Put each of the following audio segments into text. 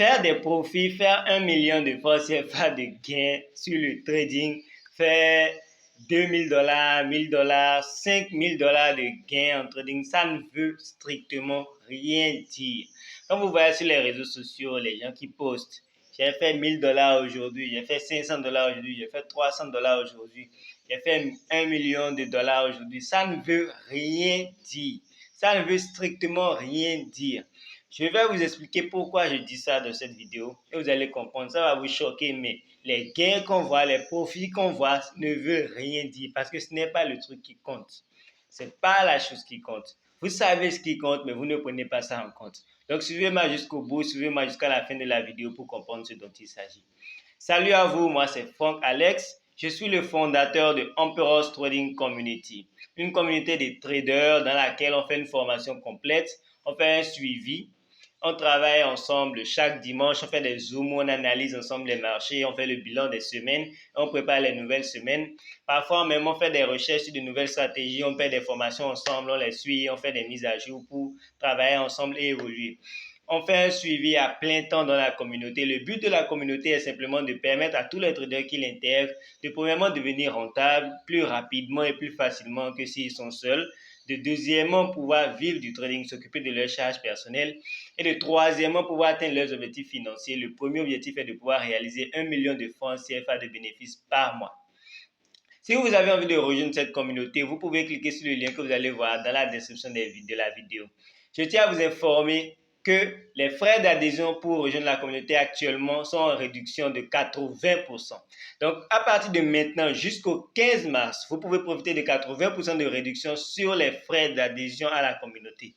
faire des profits, faire 1 million de francs CFA de gains sur le trading, faire $2000, $1000, $5000 de gains en trading, ça ne veut strictement rien dire. Quand vous voyez sur les réseaux sociaux, les gens qui postent, j'ai fait $1000 aujourd'hui, j'ai fait $500 aujourd'hui, j'ai fait $300 aujourd'hui, j'ai fait 1 million de dollars aujourd'hui, ça ne veut rien dire. Ça ne veut strictement rien dire. Je vais vous expliquer pourquoi je dis ça dans cette vidéo et vous allez comprendre. Ça va vous choquer, mais les gains qu'on voit, les profits qu'on voit ne veulent rien dire parce que ce n'est pas le truc qui compte. Ce n'est pas la chose qui compte. Vous savez ce qui compte, mais vous ne prenez pas ça en compte. Donc, suivez-moi jusqu'au bout, suivez-moi jusqu'à la fin de la vidéo pour comprendre ce dont il s'agit. Salut à vous, moi c'est Frank Alex. Je suis le fondateur de Emperor's Trading Community, une communauté de traders dans laquelle on fait une formation complète, on fait un suivi, on travaille ensemble chaque dimanche, on fait des zooms, on analyse ensemble les marchés, on fait le bilan des semaines, on prépare les nouvelles semaines. Parfois même on fait des recherches sur de nouvelles stratégies, on fait des formations ensemble, on les suit, on fait des mises à jour pour travailler ensemble et évoluer. On fait un suivi à plein temps dans la communauté. Le but de la communauté est simplement de permettre à tous les traders qui l'intègrent de premièrement devenir rentables plus rapidement et plus facilement que s'ils sont seuls. De deuxièmement, pouvoir vivre du trading, s'occuper de leurs charges personnelles. Et de troisièmement, pouvoir atteindre leurs objectifs financiers. Le premier objectif est de pouvoir réaliser 1 million de francs CFA de bénéfices par mois. Si vous avez envie de rejoindre cette communauté, vous pouvez cliquer sur le lien que vous allez voir dans la description de la vidéo. Je tiens à vous informer que les frais d'adhésion pour rejoindre la communauté actuellement sont en réduction de 80%. Donc, à partir de maintenant jusqu'au 15 mars, vous pouvez profiter de 80% de réduction sur les frais d'adhésion à la communauté.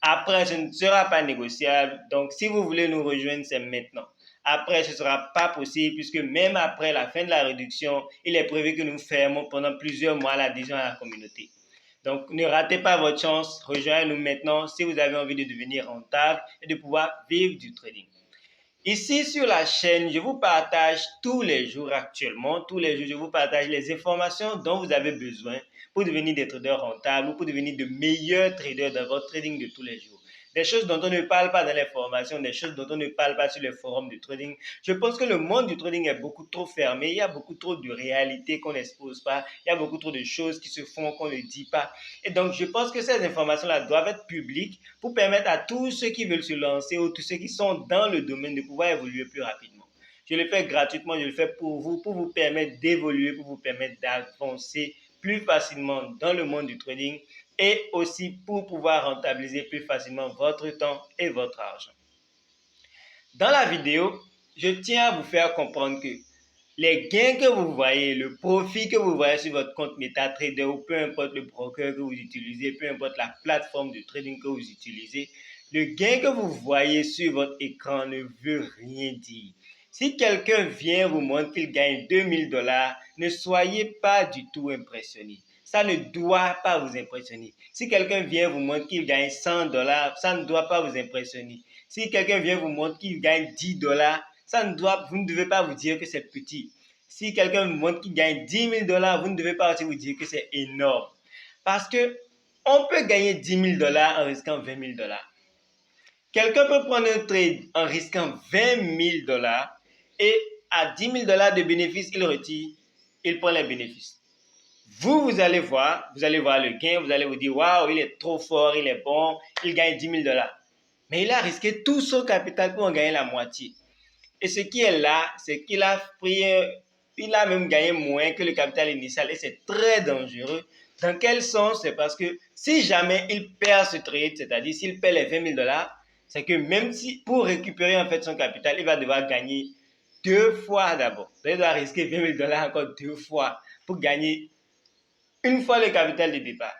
Après, ce ne sera pas négociable. Donc, si vous voulez nous rejoindre, c'est maintenant. Après, ce ne sera pas possible puisque même après la fin de la réduction, il est prévu que nous fermons pendant plusieurs mois l'adhésion à la communauté. Donc, ne ratez pas votre chance. Rejoignez-nous maintenant si vous avez envie de devenir rentable et de pouvoir vivre du trading. Ici sur la chaîne, je vous partage tous les jours actuellement, je vous partage les informations dont vous avez besoin pour devenir des traders rentables ou pour devenir de meilleurs traders dans votre trading de tous les jours. Des choses dont on ne parle pas dans les formations, des choses dont on ne parle pas sur les forums de trading. Je pense que le monde du trading est beaucoup trop fermé. Il y a beaucoup trop de réalités qu'on n'expose pas. Il y a beaucoup trop de choses qui se font qu'on ne dit pas. Et donc, je pense que ces informations-là doivent être publiques pour permettre à tous ceux qui veulent se lancer ou tous ceux qui sont dans le domaine de pouvoir évoluer plus rapidement. Je le fais gratuitement, je le fais pour vous permettre d'évoluer, pour vous permettre d'avancer plus facilement dans le monde du trading et aussi pour pouvoir rentabiliser plus facilement votre temps et votre argent. Dans la vidéo, je tiens à vous faire comprendre que les gains que vous voyez, le profit que vous voyez sur votre compte MetaTrader ou peu importe le broker que vous utilisez, peu importe la plateforme de trading que vous utilisez, le gain que vous voyez sur votre écran ne veut rien dire. Si quelqu'un vient vous montrer qu'il gagne $2000, ne soyez pas du tout impressionné. Ça ne doit pas vous impressionner. Si quelqu'un vient vous montrer qu'il gagne $100, ça ne doit pas vous impressionner. Si quelqu'un vient vous montrer qu'il gagne $10, vous ne devez pas vous dire que c'est petit. Si quelqu'un vous montre qu'il gagne $10 000, vous ne devez pas aussi vous dire que c'est énorme. Parce que on peut gagner $10 000 en risquant $20 000. Quelqu'un peut prendre un trade en risquant $20 000 et à $10 000 de bénéfices, il retire, il prend les bénéfices. Vous allez voir le gain, vous allez vous dire, waouh, il est trop fort, il est bon, il gagne $10 000. Mais il a risqué tout son capital pour en gagner la moitié. Et ce qui est là, c'est qu'il a même gagné moins que le capital initial et c'est très dangereux. Dans quel sens? C'est parce que si jamais il perd ce trade, c'est-à-dire s'il perd les $20 000, c'est que même si pour récupérer en fait son capital, il va devoir gagner 2 fois d'abord. Il doit risquer $20 000 encore 2 fois pour gagner une fois le capital de départ.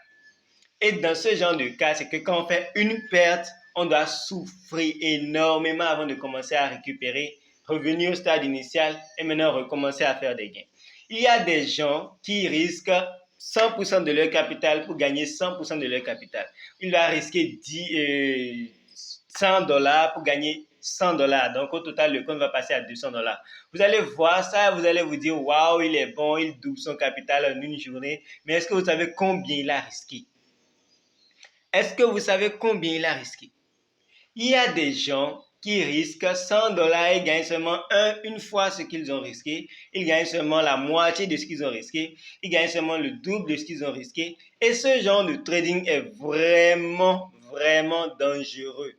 Et dans ce genre de cas, c'est que quand on fait une perte, on doit souffrir énormément avant de commencer à récupérer, revenir au stade initial et maintenant recommencer à faire des gains. Il y a des gens qui risquent 100% de leur capital pour gagner 100% de leur capital. Il va risquer $100 pour gagner $100. Donc, au total, le compte va passer à $200. Vous allez voir ça, vous allez vous dire, waouh, il est bon, il double son capital en une journée. Mais est-ce que vous savez combien il a risqué? Est-ce que vous savez combien il a risqué? Il y a des gens qui risquent 100 dollars et gagnent seulement une fois ce qu'ils ont risqué. Ils gagnent seulement la moitié de ce qu'ils ont risqué. Ils gagnent seulement le double de ce qu'ils ont risqué. Et ce genre de trading est vraiment, vraiment dangereux.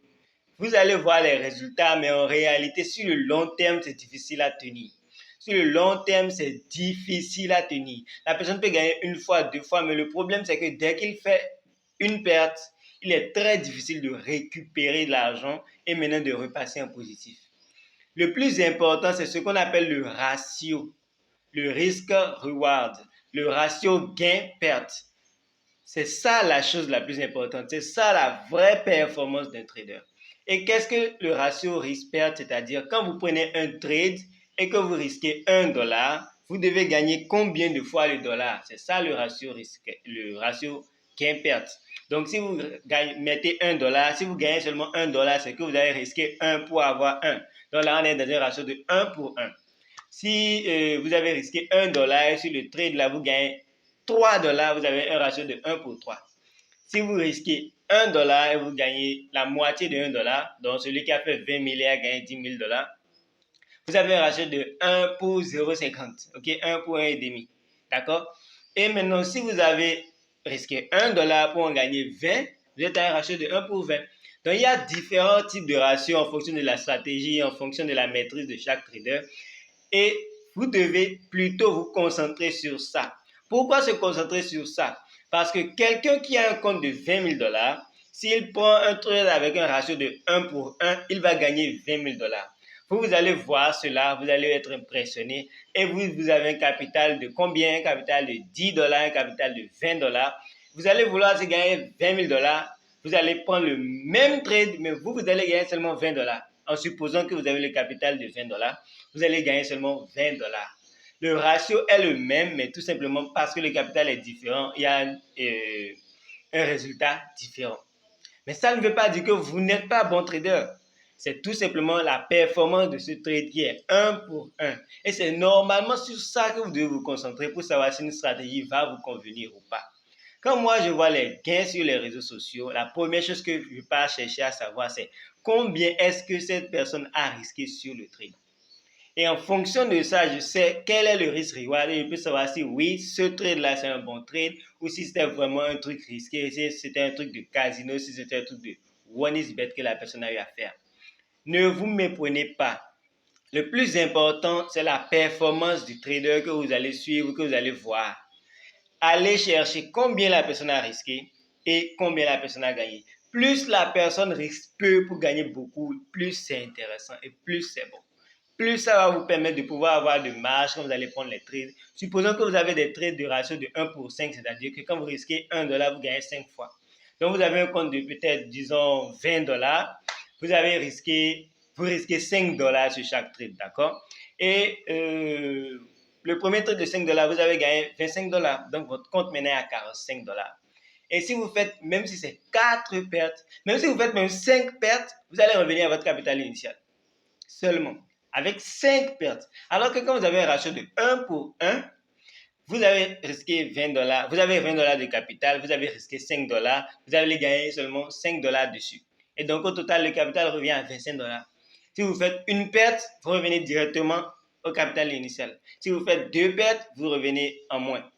Vous allez voir les résultats, mais en réalité, sur le long terme, c'est difficile à tenir. Sur le long terme, c'est difficile à tenir. La personne peut gagner une fois, deux fois, mais le problème, c'est que dès qu'il fait une perte, il est très difficile de récupérer de l'argent et maintenant de repasser en positif. Le plus important, c'est ce qu'on appelle le ratio, le risque-reward, le ratio gain-perte. C'est ça la chose la plus importante, c'est ça la vraie performance d'un trader. Et qu'est-ce que le ratio risque-perte? C'est-à-dire quand vous prenez un trade et que vous risquez 1 dollar, vous devez gagner combien de fois le dollar? C'est ça le ratio gain-perte. Donc si vous mettez 1 dollar, si vous gagnez seulement 1 dollar, c'est que vous avez risqué 1 pour avoir 1. Donc là, on est dans un ratio de 1 pour 1. Si vous avez risqué 1 dollar et sur le trade, là, vous gagnez 3 dollars, vous avez un ratio de 1 pour 3. Si vous risquez 1 dollar et vous gagnez la moitié de 1 dollar, donc celui qui a fait 20 milliards a gagné 10 000 dollars, vous avez un ratio de 1 pour 0,50, ok, 1 pour 1,5, d'accord? Et maintenant, si vous avez risqué 1 dollar pour en gagner 20, vous êtes à un ratio de 1 pour 20. Donc, il y a différents types de ratios en fonction de la stratégie, en fonction de la maîtrise de chaque trader. Et vous devez plutôt vous concentrer sur ça. Pourquoi se concentrer sur ça? Parce que quelqu'un qui a un compte de 20 000 dollars, s'il prend un trade avec un ratio de 1 pour 1, il va gagner 20 000 dollars. Vous allez voir cela, vous allez être impressionné et vous avez un capital de combien? Un capital de 10 dollars, un capital de 20 dollars. Vous allez vouloir se gagner 20 000 dollars. Vous allez prendre le même trade, mais vous allez gagner seulement 20 dollars. En supposant que vous avez le capital de 20 dollars, vous allez gagner seulement 20 dollars. Le ratio est le même, mais tout simplement parce que le capital est différent, il y a un résultat différent. Mais ça ne veut pas dire que vous n'êtes pas bon trader. C'est tout simplement la performance de ce trade qui est 1 pour 1. Et c'est normalement sur ça que vous devez vous concentrer pour savoir si une stratégie va vous convenir ou pas. Quand moi je vois les gains sur les réseaux sociaux, la première chose que je pars chercher à savoir, c'est combien est-ce que cette personne a risqué sur le trade. Et en fonction de ça, je sais quel est le risque reward et je peux savoir si oui, ce trade-là, c'est un bon trade ou si c'était vraiment un truc risqué, si c'était un truc de casino, si c'était un truc de one is bet que la personne a eu à faire. Ne vous méprenez pas. Le plus important, c'est la performance du trader que vous allez suivre, que vous allez voir. Allez chercher combien la personne a risqué et combien la personne a gagné. Plus la personne risque peu pour gagner beaucoup, plus c'est intéressant et plus c'est bon. Plus ça va vous permettre de pouvoir avoir de marge quand vous allez prendre les trades. Supposons que vous avez des trades de ratio de 1 pour 5, c'est-à-dire que quand vous risquez 1 dollar, vous gagnez 5 fois. Donc vous avez un compte de peut-être, disons, 20 dollars. Vous risquez 5 dollars sur chaque trade, d'accord? Et le premier trade de 5 dollars, vous avez gagné 25 dollars. Donc votre compte maintenant est à 45 dollars. Et si vous faites, même si c'est 4 pertes, même si vous faites même 5 pertes, vous allez revenir à votre capital initial. Seulement. Avec 5 pertes. Alors que quand vous avez un ratio de 1 pour 1, vous avez risqué 20 dollars, vous avez 20 dollars de capital, vous avez risqué 5 dollars, vous allez gagner seulement 5 dollars dessus. Et donc au total, le capital revient à 25 dollars. Si vous faites une perte, vous revenez directement au capital initial. Si vous faites 2 pertes, vous revenez en moins.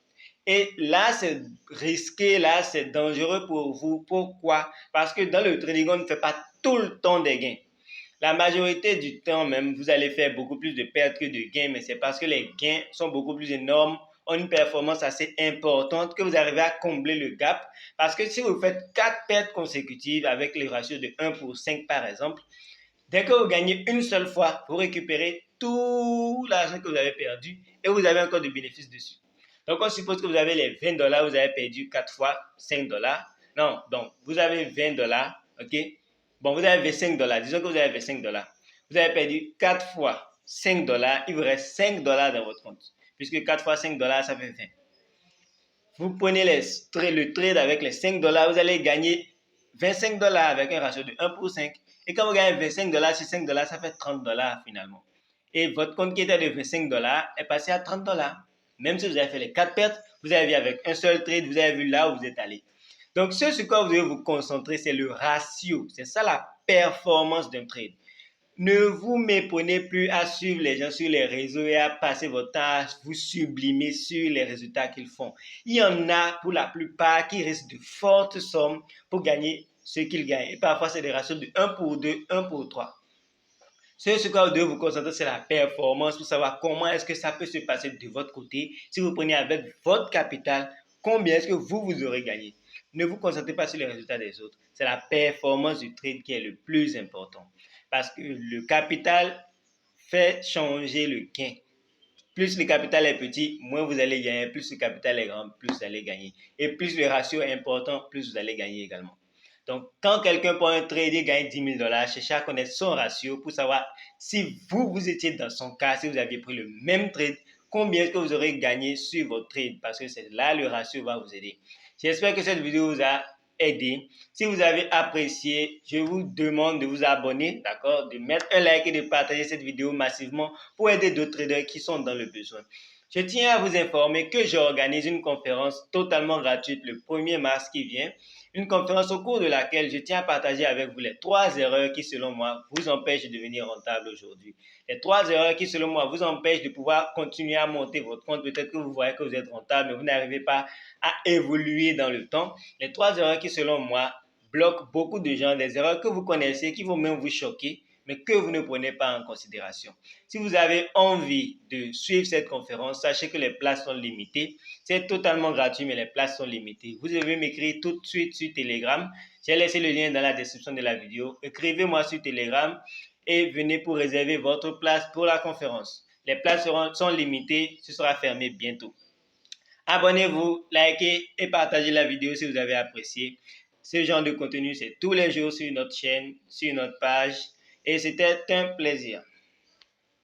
Et là, c'est risqué, là, c'est dangereux pour vous. Pourquoi? Parce que dans le trading, on ne fait pas tout le temps des gains. La majorité du temps même, vous allez faire beaucoup plus de pertes que de gains, mais c'est parce que les gains sont beaucoup plus énormes, ont une performance assez importante que vous arrivez à combler le gap. Parce que si vous faites 4 pertes consécutives avec les ratios de 1 pour 5 par exemple, dès que vous gagnez une seule fois, vous récupérez tout l'argent que vous avez perdu et vous avez encore de bénéfices dessus. Donc on suppose que vous avez les 20 dollars, vous avez perdu 4 fois 5 dollars. Non, donc vous avez 20 dollars, ok? Bon, vous avez 25 dollars. Disons que vous avez 25 dollars. Vous avez perdu 4 fois 5 dollars. Il vous reste 5 dollars dans votre compte. Puisque 4 fois 5 dollars, ça fait 20. Vous prenez le trade avec les 5 dollars. Vous allez gagner 25 dollars avec un ratio de 1 pour 5. Et quand vous gagnez 25 dollars sur 5 dollars, ça fait 30 dollars finalement. Et votre compte qui était de 25 dollars est passé à 30 dollars. Même si vous avez fait les 4 pertes, vous avez vu avec un seul trade, vous avez vu là où vous êtes allé. Donc, ce sur quoi vous devez vous concentrer, c'est le ratio. C'est ça la performance d'un trade. Ne vous méprenez plus à suivre les gens sur les réseaux et à passer votre temps à vous sublimer sur les résultats qu'ils font. Il y en a pour la plupart qui risquent de fortes sommes pour gagner ce qu'ils gagnent. Et parfois, c'est des ratios de 1 pour 2, 1 pour 3. Ce sur quoi vous devez vous concentrer, c'est la performance pour savoir comment est-ce que ça peut se passer de votre côté. Si vous prenez avec votre capital, combien est-ce que vous aurez gagné. Ne vous concentrez pas sur les résultats des autres. C'est la performance du trade qui est le plus important. Parce que le capital fait changer le gain. Plus le capital est petit, moins vous allez gagner. Plus le capital est grand, plus vous allez gagner. Et plus le ratio est important, plus vous allez gagner également. Donc, quand quelqu'un prend un trade et gagne 10 000 $, cherchez à connaître son ratio pour savoir si vous étiez dans son cas, si vous aviez pris le même trade, combien est-ce que vous aurez gagné sur votre trade, parce que c'est là le ratio va vous aider. J'espère que cette vidéo vous a aidé. Si vous avez apprécié, je vous demande de vous abonner, d'accord, de mettre un like et de partager cette vidéo massivement pour aider d'autres traders qui sont dans le besoin. Je tiens à vous informer que j'organise une conférence totalement gratuite le 1er mars qui vient. Une conférence au cours de laquelle je tiens à partager avec vous les 3 erreurs qui, selon moi, vous empêchent de devenir rentable aujourd'hui. Les 3 erreurs qui, selon moi, vous empêchent de pouvoir continuer à monter votre compte. Peut-être que vous voyez que vous êtes rentable, mais vous n'arrivez pas à évoluer dans le temps. Les 3 erreurs qui, selon moi, bloquent beaucoup de gens, des erreurs que vous connaissez, qui vont même vous choquer, mais que vous ne prenez pas en considération. Si vous avez envie de suivre cette conférence, sachez que les places sont limitées. C'est totalement gratuit, mais les places sont limitées. Vous devez m'écrire tout de suite sur Telegram. J'ai laissé le lien dans la description de la vidéo. Écrivez-moi sur Telegram et venez pour réserver votre place pour la conférence. Les places sont limitées, ce sera fermé bientôt. Abonnez-vous, likez et partagez la vidéo si vous avez apprécié. Ce genre de contenu, c'est tous les jours sur notre chaîne, sur notre page. Et c'était un plaisir.